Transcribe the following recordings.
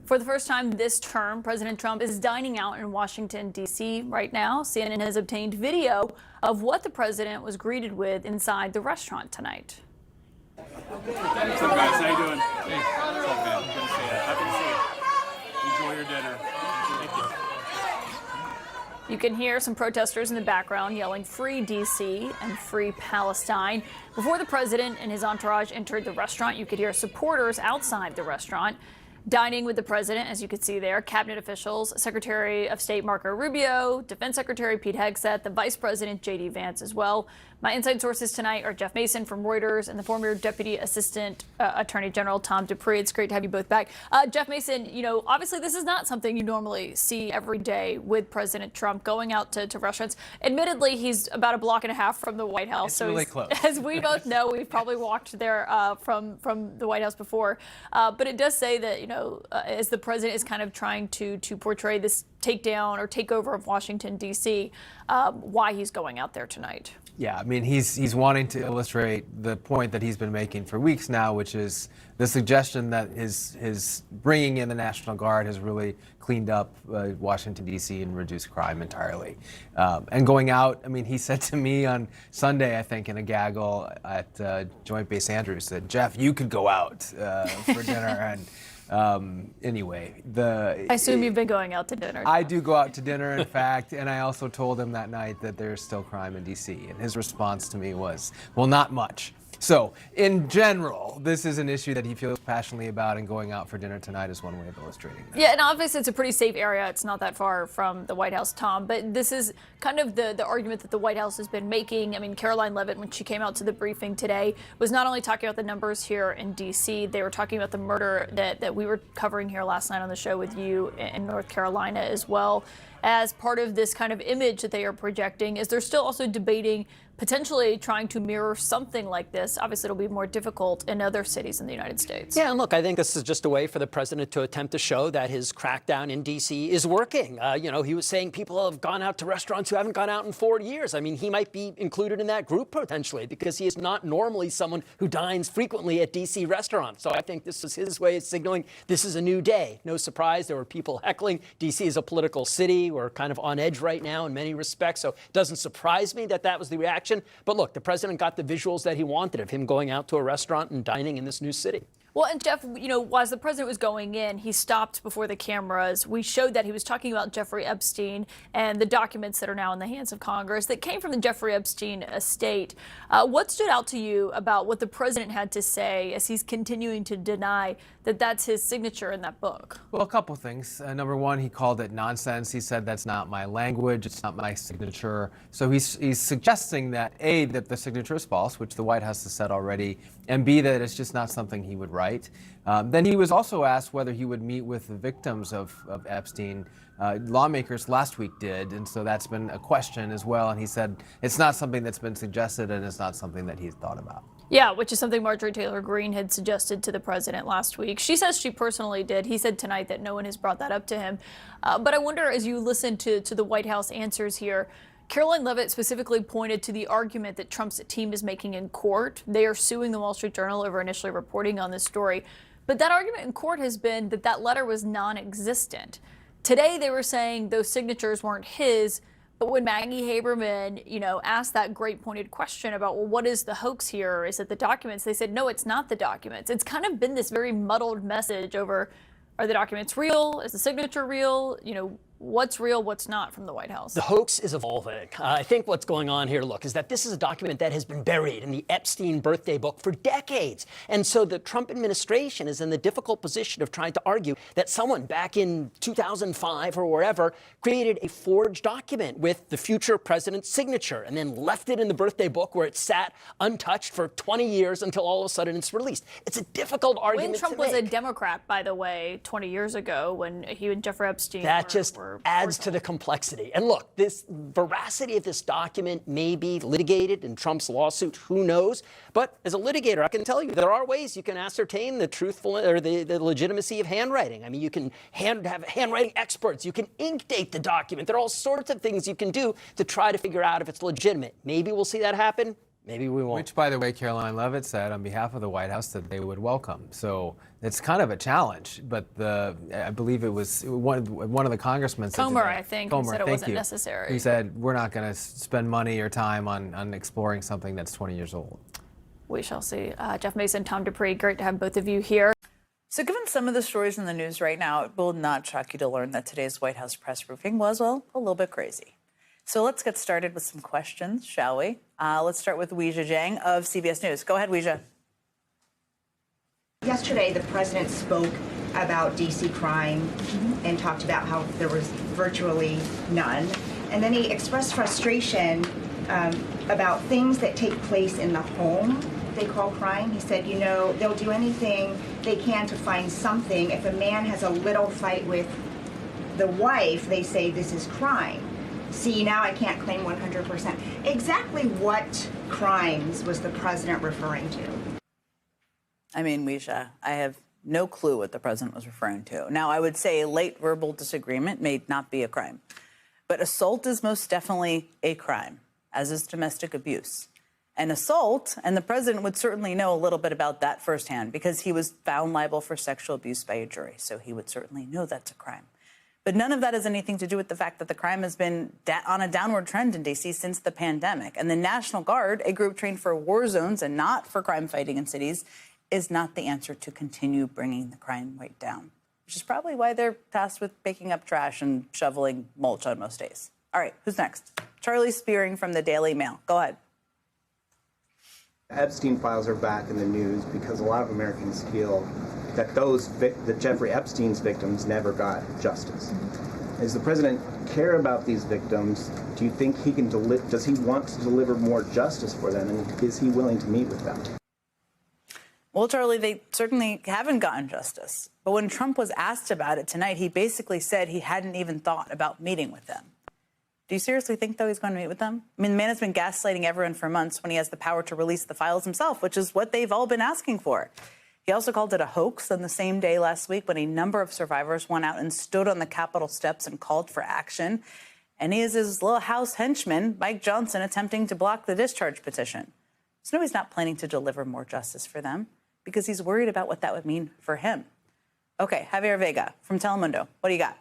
For the first time this term, President Trump is dining out in Washington, D.C. right now. CNN has obtained video of what the president was greeted with inside the restaurant tonight. What's up, guys? How you doing? Hey, what's up, man? Good to see you. Happy to see you. Enjoy your dinner. Thank you. You can hear some protesters in the background yelling "Free D.C." and "Free Palestine." Before the president and his entourage entered the restaurant, you could hear supporters outside the restaurant. Dining with the president, as you can see there, cabinet officials, Secretary of State Marco Rubio, Defense Secretary Pete Hegseth, the Vice President J.D. Vance as well. My inside sources tonight are Jeff Mason from Reuters and the former Deputy Assistant Attorney General Tom Dupree. It's great to have you both back. Jeff Mason, you know, obviously this is not something you normally see every day with President Trump going out to restaurants. Admittedly, he's about a block and a half from the White House. It's really close. As we both know, we've probably walked there from the White House before. But it does say that, you know, as the president is kind of trying to portray this takedown or takeover of Washington, D.C., why he's going out there tonight. Yeah, I mean, he's wanting to illustrate the point that he's been making for weeks now, which is the suggestion that his bringing in the National Guard has really cleaned up Washington, D.C. and reduced crime entirely. And going out, I mean, he said to me on Sunday, I think, in a gaggle at Joint Base Andrews, that, Jeff, you could go out for dinner. And anyway, I assume you've been going out to dinner. I do go out to dinner, in fact, and I also told him that night that there's still crime in D.C. And his response to me was, well, not much. So, in general, this is an issue that he feels passionately about, and going out for dinner tonight is one way of illustrating that. Yeah, and obviously it's a pretty safe area. It's not that far from the White House, Tom, but this is kind of the argument that the White House has been making. I mean, Caroline Leavitt, when she came out to the briefing today, was not only talking about the numbers here in D.C., they were talking about the murder that we were covering here last night on the show with you in North Carolina as well. As part of this kind of image that they are projecting, is they're still also debating potentially trying to mirror something like this. Obviously, it'll be more difficult in other cities in the United States. Yeah, and look, I think this is just a way for the president to attempt to show that his crackdown in D.C. is working. You know, he was saying people have gone out to restaurants who haven't gone out in 4 years. I mean, he might be included in that group potentially because he is not normally someone who dines frequently at D.C. restaurants. So I think this is his way of signaling this is a new day. No surprise, there were people heckling. D.C. is a political city. We're kind of on edge right now in many respects. So it doesn't surprise me that that was the reaction. But look, the president got the visuals that he wanted of him going out to a restaurant and dining in this new city. Well, and Jeff, you know, as the president was going in, he stopped before the cameras. We showed that he was talking about Jeffrey Epstein and the documents that are now in the hands of Congress that came from the Jeffrey Epstein estate. What stood out to you about what the president had to say as he's continuing to deny that that's his signature in that book? Well, a couple things. Number one, he called it nonsense. He said that's not my language, it's not my signature. So he's suggesting that A, that the signature is false, which the White House has said already, and B, that it's just not something he would write. Then he was also asked whether he would meet with the victims of Epstein. Lawmakers last week did, and so that's been a question as well. And he said it's not something that's been suggested, and it's not something that he's thought about. Yeah, which is something Marjorie Taylor Greene had suggested to the president last week. She says she personally did. He said tonight that no one has brought that up to him. But I wonder, as you listen to the White House answers here, Caroline Leavitt specifically pointed to the argument that Trump's team is making in court. They are suing the Wall Street Journal over initially reporting on this story. But that argument in court has been that that letter was non-existent. Today, they were saying those signatures weren't his. But when Maggie Haberman, you know, asked that great pointed question about, well, what is the hoax here? Is it the documents? They said, no, it's not the documents. It's kind of been this very muddled message over, are the documents real? Is the signature real? You know, what's real, what's not from the White House? The hoax is evolving. I think what's going on here, look, is that this is a document that has been buried in the Epstein birthday book for decades. And so the Trump administration is in the difficult position of trying to argue that someone back in 2005 or wherever created a forged document with the future president's signature and then left it in the birthday book where it sat untouched for 20 years until all of a sudden it's released. It's a difficult argument to make. When Trump was a Democrat, by the way, 20 years ago, when he and Jeffrey Epstein were adds to the complexity. And look, this veracity of this document may be litigated in Trump's lawsuit, who knows? But as a litigator, I can tell you there are ways you can ascertain the truthfulness or the legitimacy of handwriting. I mean, you can have handwriting experts. You can ink date the document. There are all sorts of things you can do to try to figure out if it's legitimate. Maybe we'll see that happen. Maybe we won't. Which, by the way, Caroline Leavitt said on behalf of the White House that they would welcome. So it's kind of a challenge. But I believe it was one of the congressmen said Comer, today, I think, Comer, said it wasn't you. necessary. He said, we're not going to spend money or time on exploring something that's 20 years old. We shall see. Jeff Mason, Tom Dupree, great to have both of you here. So given some of the stories in the news right now, it will not shock you to learn that today's White House press briefing was, well, a little bit crazy. So let's get started with some questions, shall we? Let's start with Weijia Jiang of CBS News. Go ahead, Weijia. Yesterday, the president spoke about D.C. crime and talked about how there was virtually none. And then he expressed frustration about things that take place in the home they call crime. He said, you know, they'll do anything they can to find something. If a man has a little fight with the wife, they say this is crime. See, now I can't claim 100%. Exactly what crimes was the president referring to? I mean, Weijia, I have no clue what the president was referring to. Now, I would say late verbal disagreement may not be a crime, but assault is most definitely a crime, as is domestic abuse. And assault, and the president would certainly know a little bit about that firsthand because he was found liable for sexual abuse by a jury, so he would certainly know that's a crime. But none of that has anything to do with the fact that the crime has been on a downward trend in D.C. since the pandemic. And the National Guard, a group trained for war zones and not for crime fighting in cities, is not the answer to continue bringing the crime rate down, which is probably why they're tasked with picking up trash and shoveling mulch on most days. All right, who's next? Charlie Spearing from the Daily Mail. Go ahead. Epstein files are back in the news because a lot of Americans feel that Jeffrey Epstein's victims never got justice. Does the president care about these victims? Do you think he can does he want to deliver more justice for them, and is he willing to meet with them? Well, Charlie, they certainly haven't gotten justice. But when Trump was asked about it tonight, he basically said he hadn't even thought about meeting with them. Do you seriously think, though, he's going to meet with them? I mean, the man has been gaslighting everyone for months when he has the power to release the files himself, which is what they've all been asking for. He also called it a hoax on the same day last week when a number of survivors went out and stood on the Capitol steps and called for action. And he is his little house henchman, Mike Johnson, attempting to block the discharge petition. So no, he's not planning to deliver more justice for them because he's worried about what that would mean for him. Okay, Javier Vega from Telemundo, what do you got?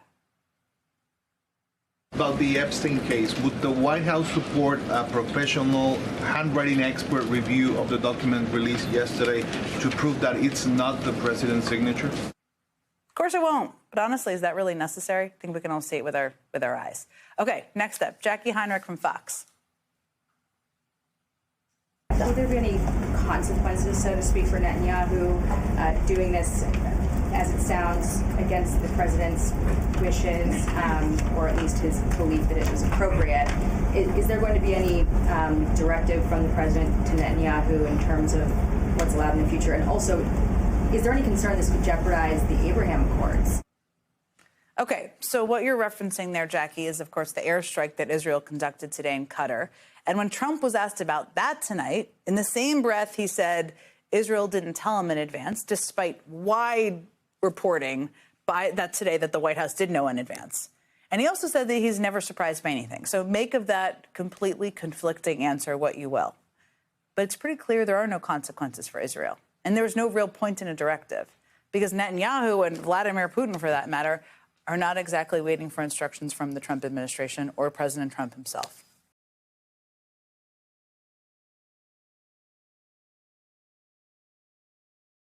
About the Epstein case, would the White House support a professional handwriting expert review of the document released yesterday to prove that it's not the president's signature? Of course it won't. But honestly, is that really necessary? I think we can all see it with our eyes. Okay, next up, Jackie Heinrich from Fox. Will there be any consequences, so to speak, for Netanyahu doing this, as it sounds, against the president's wishes, or at least his belief that it was appropriate? Is there going to be any directive from the president to Netanyahu in terms of what's allowed in the future? And also, is there any concern this could jeopardize the Abraham Accords? Okay, so what you're referencing there, Jackie, is, of course, the airstrike that Israel conducted today in Qatar. And when Trump was asked about that tonight, in the same breath, he said Israel didn't tell him in advance, despite wide reporting by that today that the White House did know in advance. And he also said that he's never surprised by anything. So make of that completely conflicting answer what you will. But it's pretty clear there are no consequences for Israel. And there was no real point in a directive because Netanyahu and Vladimir Putin, for that matter, are not exactly waiting for instructions from the Trump administration or President Trump himself.